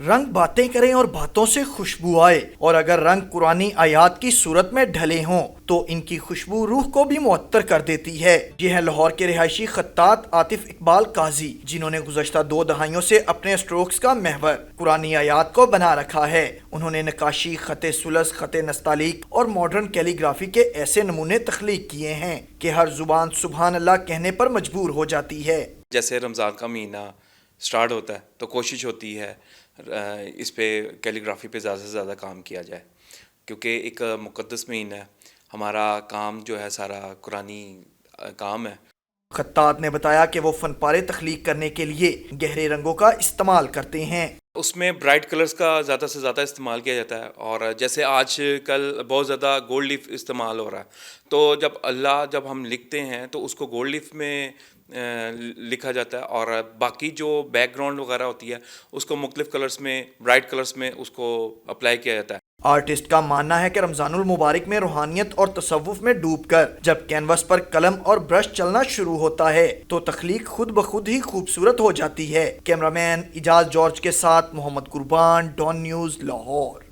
रंग बातें करें और बातों से खुशबू आए, और अगर रंग कुरानी आयात की सूरत में ढले हों तो इनकी खुशबू रूह को भी मुअत्तर कर देती है। ये है लाहौर के रिहायशी खत्तात आतिफ इकबाल काजी, जिन्होंने गुज़श्ता 2 दहाइयों से अपने स्ट्रोक्स का महवर कुरानी आयात को बना रखा है। उन्होंने नक्काशी, खते सुलस, खते नस्तालीक और मॉडर्न कैलीग्राफी के ऐसे नमूने तख्लीक किए हैं कि हर जुबान सुबहान अल्लाह कहने पर मजबूर हो जाती है। जैसे रमज़ान का महीना स्टार्ट होता है तो कोशिश होती है इस पे कैलीग्राफी पे ज़्यादा से ज़्यादा काम किया जाए, क्योंकि एक मुक़द्दस महीना है। हमारा काम जो है सारा कुरानी काम है। खत्तात ने बताया कि वो फन पारे तख्लीक करने के लिए गहरे रंगों का इस्तेमाल करते हैं। उसमें ब्राइट कलर्स का ज़्यादा से ज़्यादा इस्तेमाल किया जाता है, और जैसे आज कल बहुत ज़्यादा गोल्ड लीफ इस्तेमाल हो रहा है, तो जब हम लिखते हैं तो उसको गोल्ड लीफ में लिखा जाता है, और बाकी जो बैकग्राउंड वगैरह होती है उसको मुख्तलिफ कलर्स में, ब्राइट कलर्स में उसको अप्लाई किया जाता है। आर्टिस्ट का मानना है कि रमजानुल मुबारक में रूहानियत और तसव्वुफ में डूबकर जब कैनवस पर कलम और ब्रश चलना शुरू होता है तो तख्लीक खुद ब खुद ही खूबसूरत हो जाती है। कैमरामैन इजाज जॉर्ज के साथ मोहम्मद कुर्बान, डॉन न्यूज़, लाहौर।